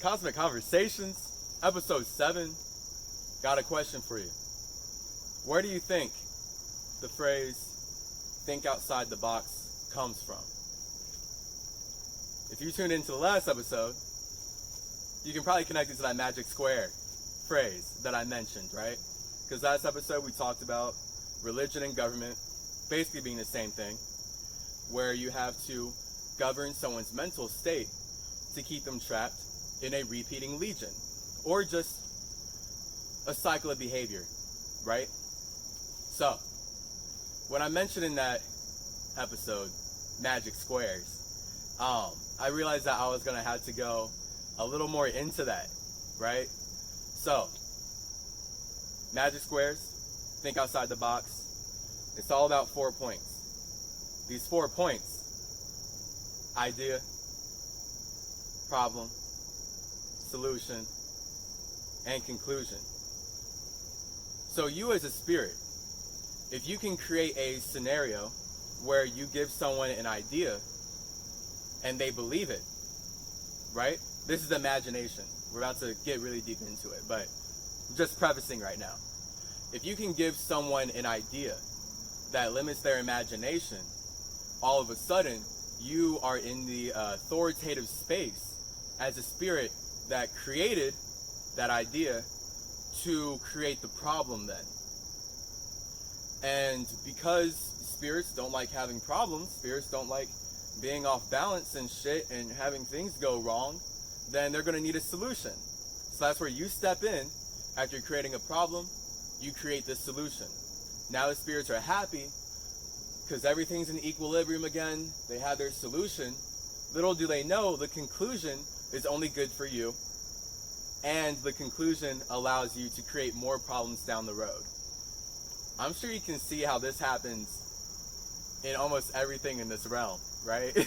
Cosmic Conversations, episode 7. Got a question for you. Where do you think the phrase "think outside the box" comes from? If you tuned into the last episode, you can probably connect it to that magic square phrase that I mentioned, right? Because last episode we talked about religion and government basically being the same thing, where you have to govern someone's mental state to keep them trapped in a repeating legion, or just a cycle of behavior, right? So, when I mentioned in that episode, magic squares, I realized that I was going to have to go a little more into that, right? So, magic squares, think outside the box. It's all about 4 points. These 4 points: idea, problem, solution, and conclusion. So you as a spirit, if you can create a scenario where you give someone an idea and they believe it, right? This is imagination. We're about to get really deep into it, but I'm just prefacing right now. If you can give someone an idea that limits their imagination, all of a sudden you are in the authoritative space as a spirit that created that idea to create the problem then. And because spirits don't like having problems, spirits don't like being off balance and shit and having things go wrong, then they're going to need a solution. So that's where you step in. After creating a problem, you create the solution. Now the spirits are happy because everything's in equilibrium again. They have their solution. Little do they know the conclusion is only good for you, and the conclusion allows you to create more problems down the road. I'm sure you can see how this happens in almost everything in this realm, right?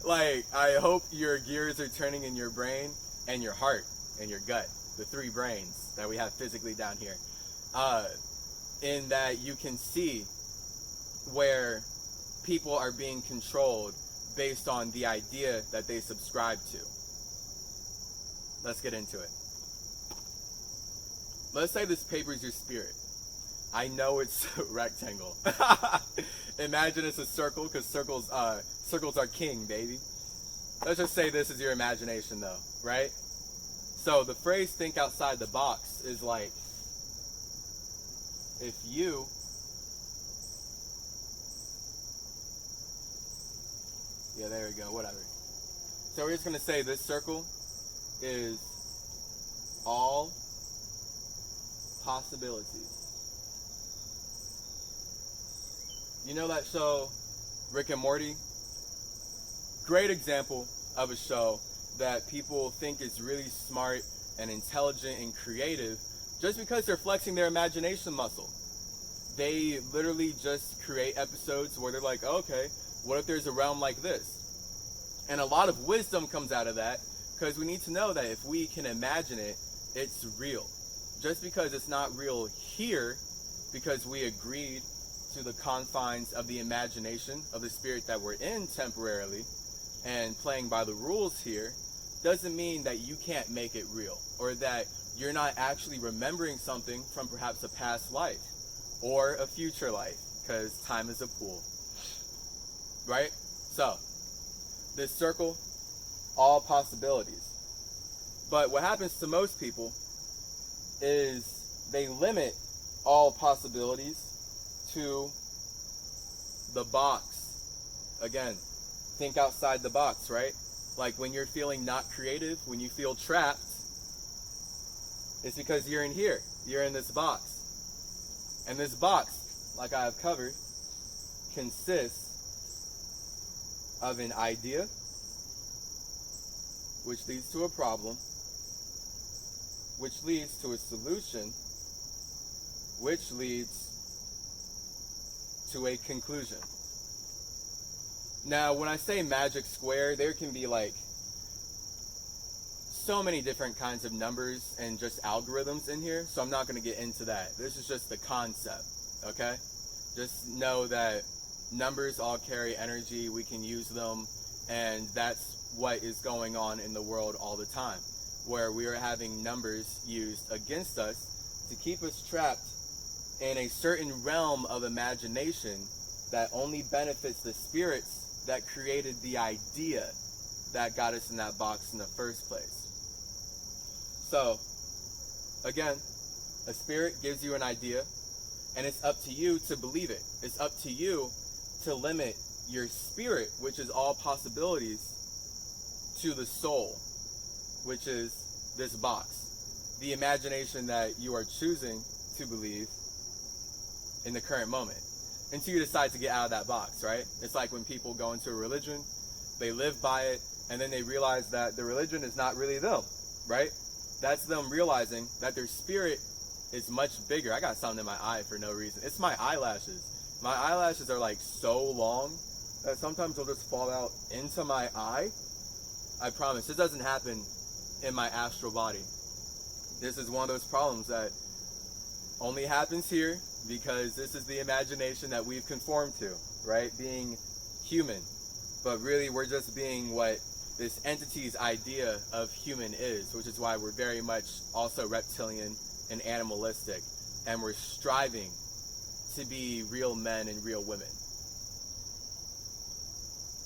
Like, I hope your gears are turning in your brain and your heart and your gut, the 3 brains that we have physically down here, in that you can see where people are being controlled based on the idea that they subscribe to. Let's get into it. Let's say this paper is your spirit. I know it's a rectangle. Imagine it's a circle, because circles are king, baby. Let's just say this is your imagination though, right? So the phrase "think outside the box" is like, if you there we go, whatever. So we're just going to say this circle is all possibilities. You know that show, Rick and Morty? Great example of a show that people think is really smart and intelligent and creative just because they're flexing their imagination muscle. They literally just create episodes where they're like, okay, what if there's a realm like this? And a lot of wisdom comes out of that, because we need to know that if we can imagine it, it's real. Just because it's not real here, because we agreed to the confines of the imagination of the spirit that we're in temporarily and playing by the rules here, doesn't mean that you can't make it real, or that you're not actually remembering something from perhaps a past life or a future life, because time is a pool. Right? So, this circle, all possibilities. But what happens to most people is they limit all possibilities to the box. Again, think outside the box, right? Like when you're feeling not creative, when you feel trapped, it's because you're in here. You're in this box. And this box, like I have covered, consists of an idea, which leads to a problem, which leads to a solution, which leads to a conclusion. Now, when I say magic square, there can be like so many different kinds of numbers and just algorithms in here, so I'm not going to get into that. This is just the concept, okay? Just know that numbers all carry energy, we can use them, and that's what is going on in the world all the time, where we are having numbers used against us to keep us trapped in a certain realm of imagination that only benefits the spirits that created the idea that got us in that box in the first place. So, again, a spirit gives you an idea, and it's up to you to believe it. It's up to you to limit your spirit, which is all possibilities, to the soul, which is this box. The imagination that you are choosing to believe in the current moment, until you decide to get out of that box, right? It's like when people go into a religion, they live by it, and then they realize that the religion is not really them, right? That's them realizing that their spirit is much bigger. I got something in my eye for no reason. It's my eyelashes. My eyelashes are like so long that sometimes they'll just fall out into my eye. I promise, this doesn't happen in my astral body. This is one of those problems that only happens here because this is the imagination that we've conformed to, right? Being human. But really, we're just being what this entity's idea of human is, which is why we're very much also reptilian and animalistic, and we're striving to be real men and real women.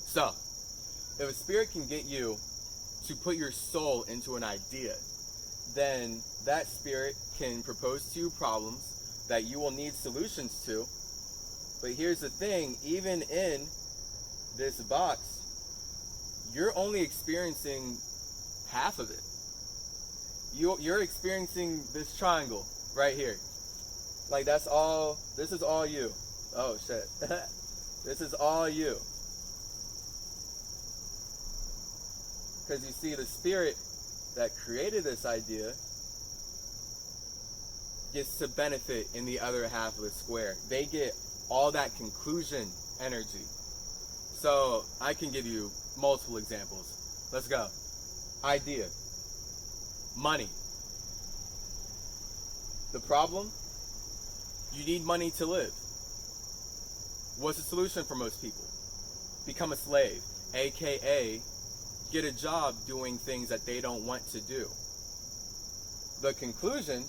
So, if a spirit can get you to put your soul into an idea, then that spirit can propose to you problems that you will need solutions to. But here's the thing, even in this box, you're only experiencing half of it. You're experiencing this triangle right here. Like that's all, this is all you. Oh shit. This is all you. Because you see, the spirit that created this idea gets to benefit in the other half of the square. They get all that conclusion energy. So I can give you multiple examples. Let's go. Idea. Money. The problem? You need money to live. What's the solution for most people? Become a slave, aka get a job doing things that they don't want to do. The conclusion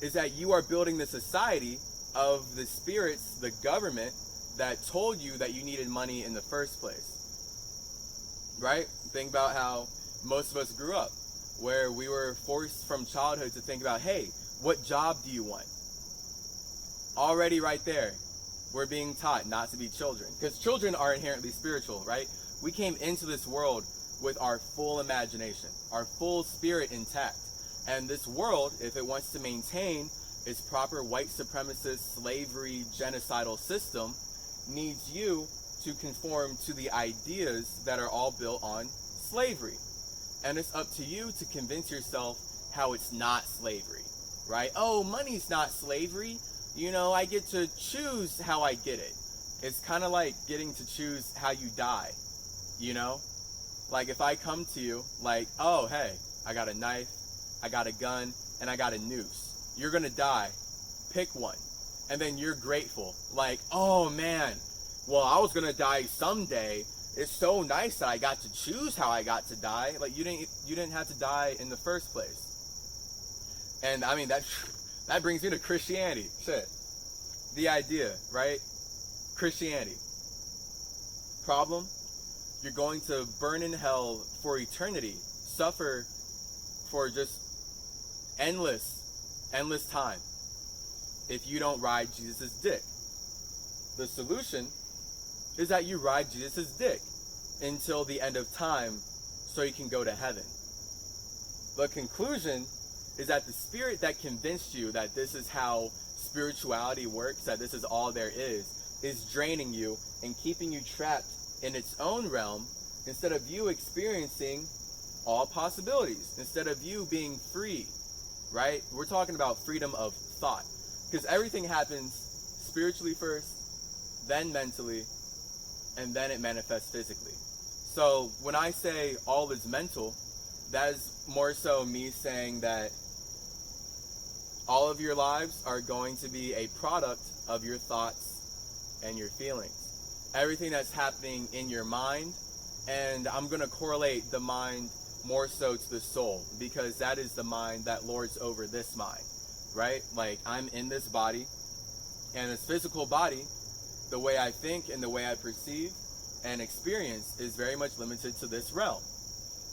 is that you are building the society of the spirits, the government, that told you that you needed money in the first place. Right? Think about how most of us grew up, where we were forced from childhood to think about, hey, what job do you want? Already right there, we're being taught not to be children, because children are inherently spiritual, right? We came into this world with our full imagination, our full spirit intact. And this world, if it wants to maintain its proper white supremacist slavery genocidal system, needs you to conform to the ideas that are all built on slavery. And it's up to you to convince yourself how it's not slavery, right? Oh, money's not slavery. You know, I get to choose how I get it. It's kind of like getting to choose how you die, you know? Like if I come to you like, oh, hey, I got a knife, I got a gun, and I got a noose. You're gonna die. Pick one. And then you're grateful. Like, oh man, well, I was gonna die someday. It's so nice that I got to choose how I got to die. Like you didn't have to die in the first place. And I mean that brings me to Christianity. Shit. The idea, right? Christianity. Problem? You're going to burn in hell for eternity. Suffer for just endless time if you don't ride Jesus' dick. The solution is that you ride Jesus' dick until the end of time so you can go to heaven. The conclusion is that the spirit that convinced you that this is how spirituality works, that this is all there is draining you and keeping you trapped in its own realm instead of you experiencing all possibilities, instead of you being free, right? We're talking about freedom of thought, because everything happens spiritually first, then mentally, and then it manifests physically. So when I say all is mental, that is more so me saying that all of your lives are going to be a product of your thoughts and your feelings. Everything that's happening in your mind And I'm going to correlate the mind more so to the soul, because that is the mind that lords over this mind, right? Like, I'm in this body, and this physical body, the way I think and the way I perceive and experience is very much limited to this realm.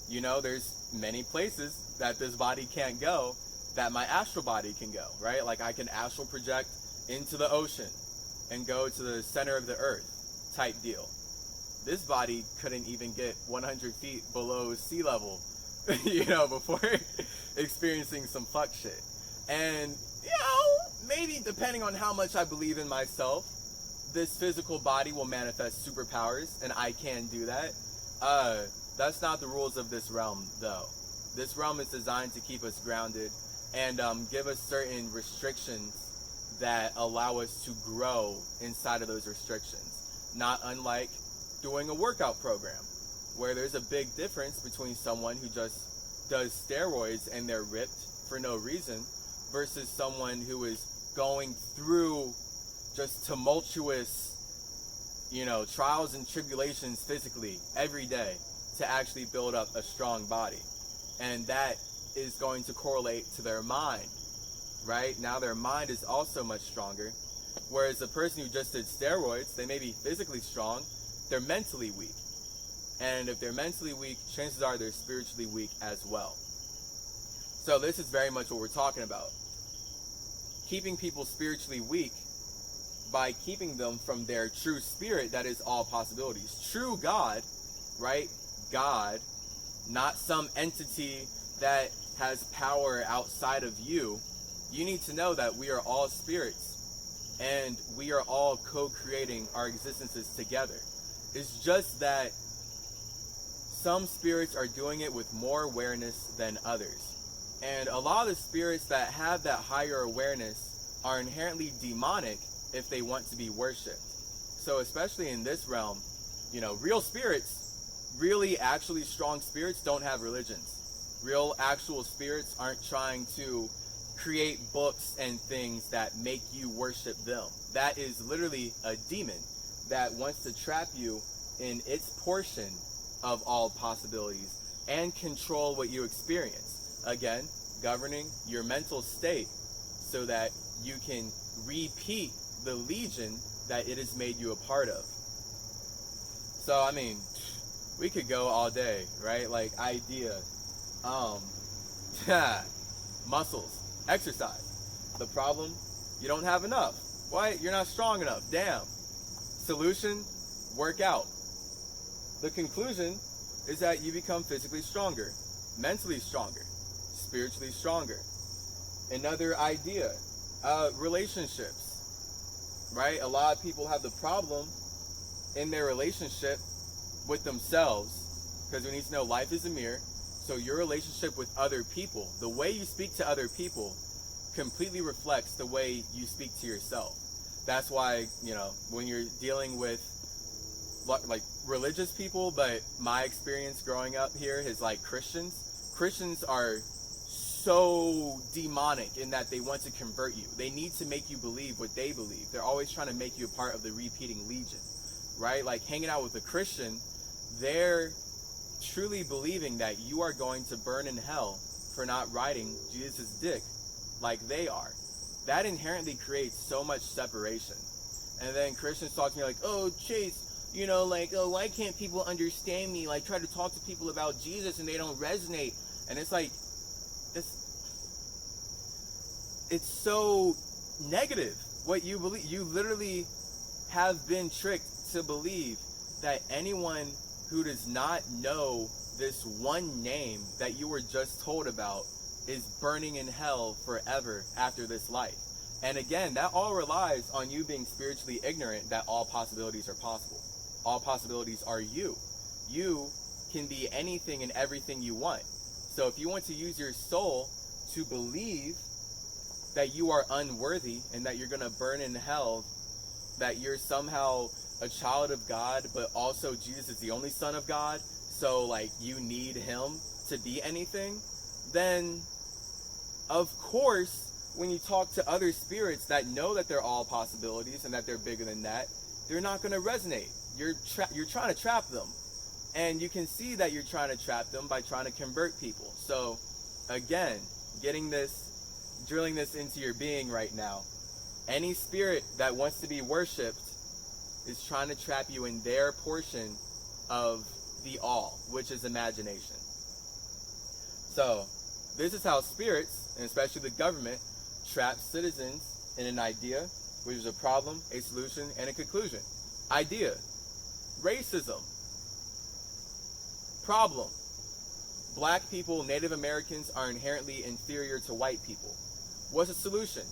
You know, there's many places that this body can't go that my astral body can go, right? Like, I can astral project into the ocean and go to the center of the earth type deal. This body couldn't even get 100 feet below sea level, you know, before experiencing some fuck shit. And, you know, maybe depending on how much I believe in myself, this physical body will manifest superpowers, and I can do that. That's not the rules of this realm, though. This realm is designed to keep us grounded and give us certain restrictions that allow us to grow inside of those restrictions. Not unlike doing a workout program, where there's a big difference between someone who just does steroids and they're ripped for no reason versus someone who is going through just tumultuous, you know, trials and tribulations physically every day to actually build up a strong body. And that is going to correlate to their mind, right? Now their mind is also much stronger. Whereas the person who just did steroids, they may be physically strong, they're mentally weak. And if they're mentally weak, chances are they're spiritually weak as well. So this is very much what we're talking about. Keeping people spiritually weak by keeping them from their true spirit, that is all possibilities. True God, right? God, not some entity that has power outside of you. You need to know that we are all spirits and we are all co-creating our existences together. It's just that some spirits are doing it with more awareness than others. And a lot of the spirits that have that higher awareness are inherently demonic if they want to be worshipped. So especially in this realm, you know, real spirits, really actually strong spirits don't have religions. Real actual spirits aren't trying to create books and things that make you worship them. That is literally a demon that wants to trap you in its portion of all possibilities and control what you experience. Again, governing your mental state so that you can repeat the legion that it has made you a part of. So, I mean, we could go all day, right? Like, idea, muscles, exercise. The problem, you don't have enough. Why? You're not strong enough. Damn. Solution, work out. The conclusion is that you become physically stronger, mentally stronger, spiritually stronger. Another idea, relationships, right? A lot of people have the problem in their relationship with themselves, because we need to know life is a mirror. So your relationship with other people, the way you speak to other people completely reflects the way you speak to yourself. That's why, you know, when you're dealing with like religious people, but my experience growing up here is like Christians are so demonic in that they want to convert you. They need to make you believe what they believe. They're always trying to make you a part of the repeating legion, right? Like hanging out with a Christian, they're truly believing that you are going to burn in hell for not riding Jesus' dick like they are. That inherently creates so much separation. And then Christians talk to me like, oh, Chase, you know, like, oh, why can't people understand me? Like, try to talk to people about Jesus and they don't resonate. And it's like, it's so negative what you believe. You literally have been tricked to believe that anyone who does not know this one name that you were just told about is burning in hell forever after this life. And again, that all relies on you being spiritually ignorant that all possibilities are possible. All possibilities are you. You can be anything and everything you want. So if you want to use your soul to believe that you are unworthy and that you're going to burn in hell, that you're somehow a child of God, but also Jesus is the only son of God, so like you need him to be anything, then of course when you talk to other spirits that know that they're all possibilities and that they're bigger than that, they're not going to resonate. You're trying to trap them. And you can see that you're trying to trap them by trying to convert people. So again, drilling this into your being right now. Any spirit that wants to be worshipped is trying to trap you in their portion of the all, which is imagination. So this is how spirits, and especially the government, trap citizens in an idea, which is a problem, a solution, and a conclusion. Idea: racism. Problem: black people, Native Americans are inherently inferior to white people. What's the solution?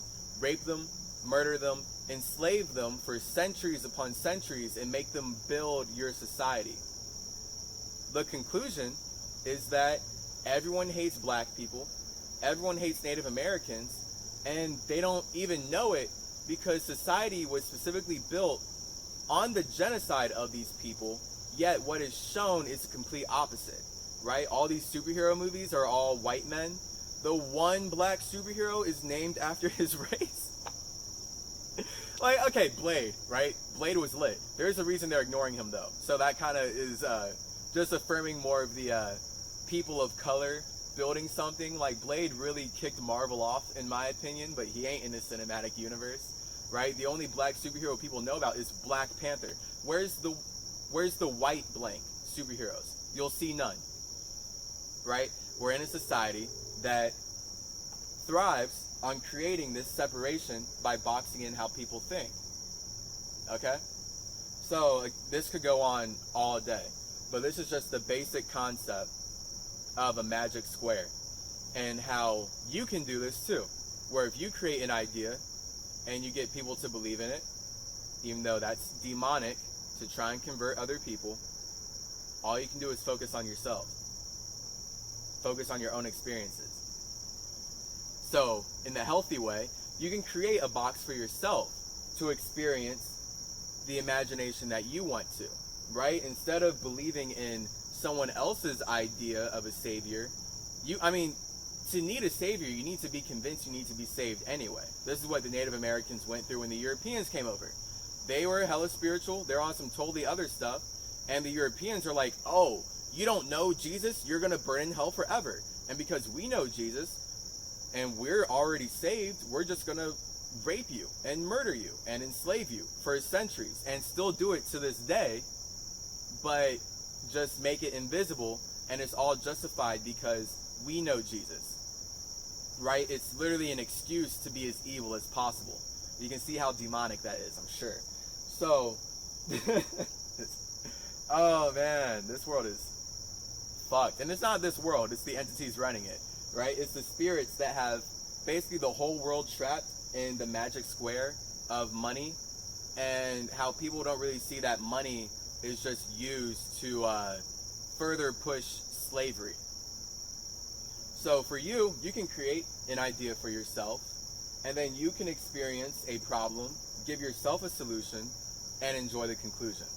Rape them, murder them, enslave them for centuries upon centuries, and make them build your society. The conclusion is that everyone hates black people, everyone hates Native Americans, and they don't even know it because society was specifically built on the genocide of these people, yet what is shown is the complete opposite, right? All these superhero movies are all white men. The one black superhero is named after his race. Like, okay, Blade, right? Blade was lit. There's a reason they're ignoring him, though. So that kind of is just affirming more of the people of color building something. Like, Blade really kicked Marvel off, in my opinion, but he ain't in the cinematic universe, right? The only black superhero people know about is Black Panther. Where's the white blank superheroes? You'll see none, right? We're in a society that thrives on creating this separation by boxing in how people think. Okay? So like, this could go on all day, but this is just the basic concept of a magic square and how you can do this too, where if you create an idea and you get people to believe in it, even though that's demonic to try and convert other people, all you can do is focus on yourself. Focus on your own experiences. So, in the healthy way, you can create a box for yourself to experience the imagination that you want to, right? Instead of believing in someone else's idea of a savior, to need a savior, you need to be convinced you need to be saved anyway. This is what the Native Americans went through when the Europeans came over. They were hella spiritual, they're on some totally other stuff, and the Europeans are like, oh, you don't know Jesus, you're gonna burn in hell forever. And because we know Jesus, and we're already saved, we're just gonna rape you and murder you and enslave you for centuries and still do it to this day, but just make it invisible, and it's all justified because we know Jesus, right? It's literally an excuse to be as evil as possible. You can see how demonic that is, I'm sure. So, oh man, this world is fucked. And it's not this world, it's the entities running it. Right? It's the spirits that have basically the whole world trapped in the magic square of money, and how people don't really see that money is just used to further push slavery. So for you, you can create an idea for yourself, and then you can experience a problem, give yourself a solution, and enjoy the conclusion.